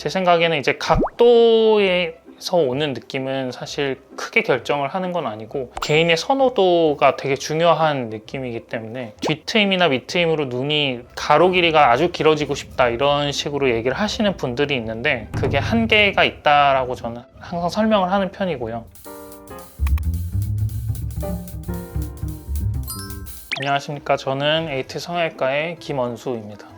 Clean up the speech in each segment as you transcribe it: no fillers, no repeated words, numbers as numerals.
제 생각에는 이제 각도에서 오는 느낌은 사실 크게 결정을 하는 건 아니고 개인의 선호도가 되게 중요한 느낌이기 때문에 뒤트임이나 밑트임으로 눈이 가로 길이가 아주 길어지고 싶다 이런 식으로 얘기를 하시는 분들이 있는데 그게 한계가 있다라고 저는 항상 설명을 하는 편이고요. 안녕하십니까. 저는 에이트 성형외과의 김원수입니다.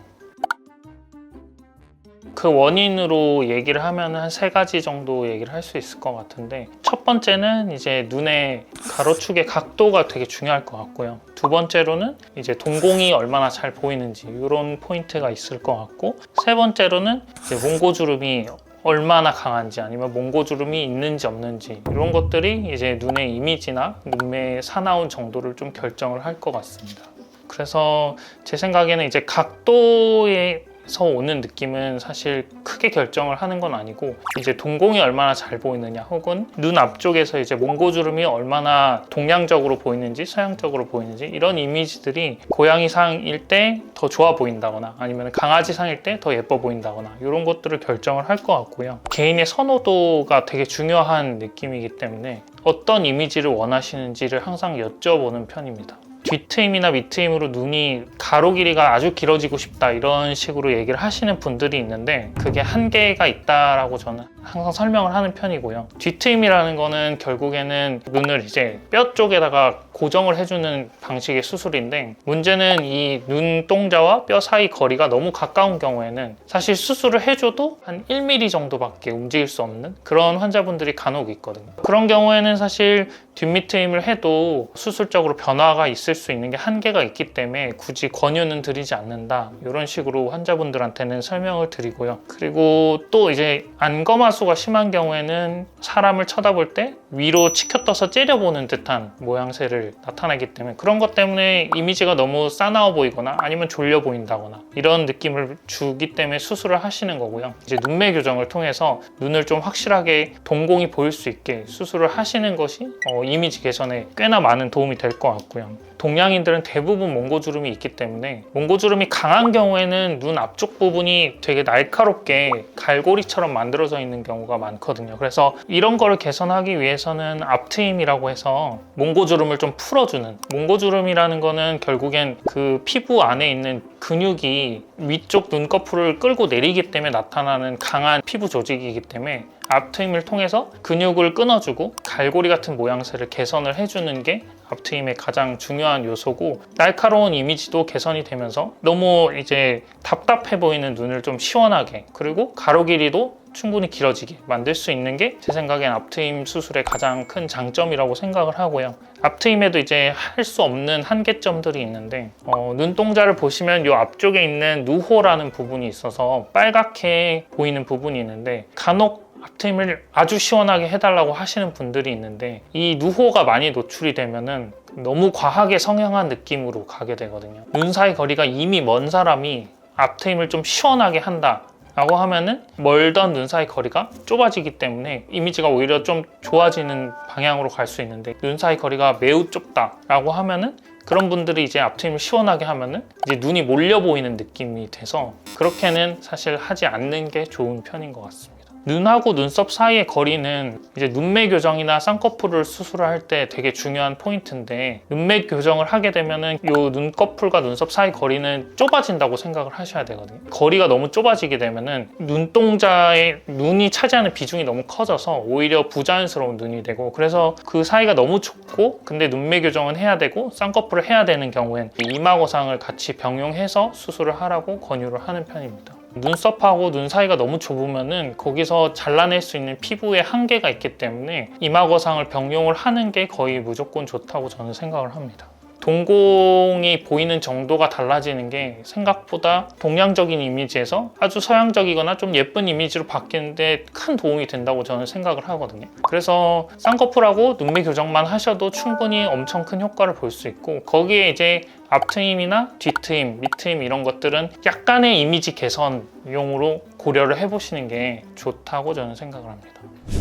그 원인으로 얘기를 하면 한 3가지 정도 얘기를 할 수 있을 것 같은데, 첫 번째는 이제 눈의 가로축의 각도가 되게 중요할 것 같고요. 두 번째로는 이제 동공이 얼마나 잘 보이는지 이런 포인트가 있을 것 같고, 세 번째로는 이제 몽고주름이 얼마나 강한지 아니면 몽고주름이 있는지 없는지 이런 것들이 이제 눈의 이미지나 눈매의 사나운 정도를 좀 결정을 할 것 같습니다. 그래서 제 생각에는 이제 각도에서 오는 느낌은 사실 크게 결정을 하는 건 아니고 이제 동공이 얼마나 잘 보이느냐 혹은 눈 앞쪽에서 이제 몽고주름이 얼마나 동양적으로 보이는지 서양적으로 보이는지 이런 이미지들이 고양이상일 때 더 좋아 보인다거나 아니면 강아지상일 때 더 예뻐 보인다거나 이런 것들을 결정을 할 것 같고요. 개인의 선호도가 되게 중요한 느낌이기 때문에 어떤 이미지를 원하시는지를 항상 여쭤보는 편입니다. 뒤트임이나 밑트임으로 눈이 가로 길이가 아주 길어지고 싶다 이런 식으로 얘기를 하시는 분들이 있는데 그게 한계가 있다라고 저는 항상 설명을 하는 편이고요. 뒤트임이라는 거는 결국에는 눈을 이제 뼈 쪽에다가 고정을 해주는 방식의 수술인데, 문제는 이 눈동자와 뼈 사이 거리가 너무 가까운 경우에는 사실 수술을 해줘도 한 1mm 정도밖에 움직일 수 없는 그런 환자분들이 간혹 있거든요. 그런 경우에는 사실 뒷밑트임을 해도 수술적으로 변화가 있을 수 있는 게 한계가 있기 때문에 굳이 권유는 드리지 않는다 이런 식으로 환자분들한테는 설명을 드리고요. 그리고 또 이제 안검하수가 심한 경우에는 사람을 쳐다볼 때 위로 치켜떠서 째려보는 듯한 모양새를 나타내기 때문에 그런 것 때문에 이미지가 너무 싸나워 보이거나 아니면 졸려 보인다거나 이런 느낌을 주기 때문에 수술을 하시는 거고요. 이제 눈매 교정을 통해서 눈을 좀 확실하게 동공이 보일 수 있게 수술을 하시는 것이 이미지 개선에 꽤나 많은 도움이 될 것 같고요. 동양인들은 대부분 몽고주름이 있기 때문에 몽고주름이 강한 경우에는 눈 앞쪽 부분이 되게 날카롭게 갈고리처럼 만들어져 있는 경우가 많거든요. 그래서 이런 거를 개선하기 위해서는 앞트임이라고 해서 몽고주름을 좀 풀어주는, 몽고주름이라는 거는 결국엔 그 피부 안에 있는 근육이 위쪽 눈꺼풀을 끌고 내리기 때문에 나타나는 강한 피부 조직이기 때문에 앞트임을 통해서 근육을 끊어주고 갈고리 같은 모양새를 개선을 해주는 게 앞트임의 가장 중요한 요소고, 날카로운 이미지도 개선이 되면서 너무 이제 답답해 보이는 눈을 좀 시원하게, 그리고 가로 길이도 충분히 길어지게 만들 수 있는 게 제 생각엔 앞트임 수술의 가장 큰 장점이라고 생각을 하고요. 앞트임에도 이제 할 수 없는 한계점들이 있는데 눈동자를 보시면 이 앞쪽에 있는 누호라는 부분이 있어서 빨갛게 보이는 부분이 있는데 간혹 앞트임을 아주 시원하게 해달라고 하시는 분들이 있는데 이 누호가 많이 노출이 되면은 너무 과하게 성형한 느낌으로 가게 되거든요. 눈 사이 거리가 이미 먼 사람이 앞트임을 좀 시원하게 한다 라고 하면은 멀던 눈 사이 거리가 좁아지기 때문에 이미지가 오히려 좀 좋아지는 방향으로 갈 수 있는데, 눈 사이 거리가 매우 좁다 라고 하면은 그런 분들이 이제 앞트임을 시원하게 하면은 이제 눈이 몰려 보이는 느낌이 돼서 그렇게는 사실 하지 않는 게 좋은 편인 것 같습니다. 눈하고 눈썹 사이의 거리는 이제 눈매 교정이나 쌍꺼풀을 수술을 할 때 되게 중요한 포인트인데, 눈매 교정을 하게 되면은 이 눈꺼풀과 눈썹 사이 거리는 좁아진다고 생각을 하셔야 되거든요. 거리가 너무 좁아지게 되면은 눈동자의 눈이 차지하는 비중이 너무 커져서 오히려 부자연스러운 눈이 되고, 그래서 그 사이가 너무 좁고 근데 눈매 교정은 해야 되고 쌍꺼풀을 해야 되는 경우엔 이마거상을 같이 병용해서 수술을 하라고 권유를 하는 편입니다. 눈썹하고 눈 사이가 너무 좁으면은 거기서 잘라낼 수 있는 피부에 한계가 있기 때문에 이마거상을 병용을 하는 게 거의 무조건 좋다고 저는 생각을 합니다. 동공이 보이는 정도가 달라지는 게 생각보다 동양적인 이미지에서 아주 서양적이거나 좀 예쁜 이미지로 바뀌는데 큰 도움이 된다고 저는 생각을 하거든요. 그래서 쌍꺼풀하고 눈매 교정만 하셔도 충분히 엄청 큰 효과를 볼 수 있고, 거기에 이제 앞트임이나 뒤트임, 밑트임 이런 것들은 약간의 이미지 개선용으로 고려를 해보시는 게 좋다고 저는 생각을 합니다.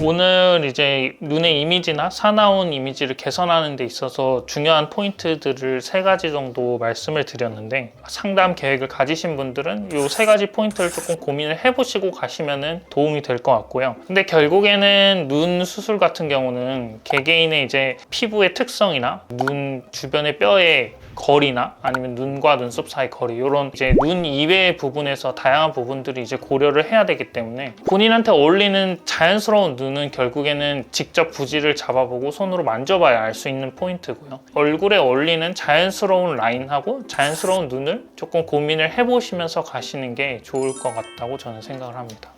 오늘 이제 눈의 이미지나 사나운 이미지를 개선하는 데 있어서 중요한 포인트들을 3가지 정도 말씀을 드렸는데, 상담 계획을 가지신 분들은 이 3가지 포인트를 조금 고민을 해보시고 가시면 도움이 될 것 같고요. 근데 결국에는 눈 수술 같은 경우는 개개인의 이제 피부의 특성이나 눈 주변의 뼈의 거리나 아니면 눈과 눈썹 사이 거리, 이런 이제 눈 이외의 부분에서 다양한 부분들이 이제 고려를 해야 되기 때문에 본인한테 어울리는 자연스러운 눈은 결국에는 직접 부지를 잡아보고 손으로 만져봐야 알 수 있는 포인트고요. 얼굴에 어울리는 자연스러운 라인하고 자연스러운 눈을 조금 고민을 해보시면서 가시는 게 좋을 것 같다고 저는 생각을 합니다.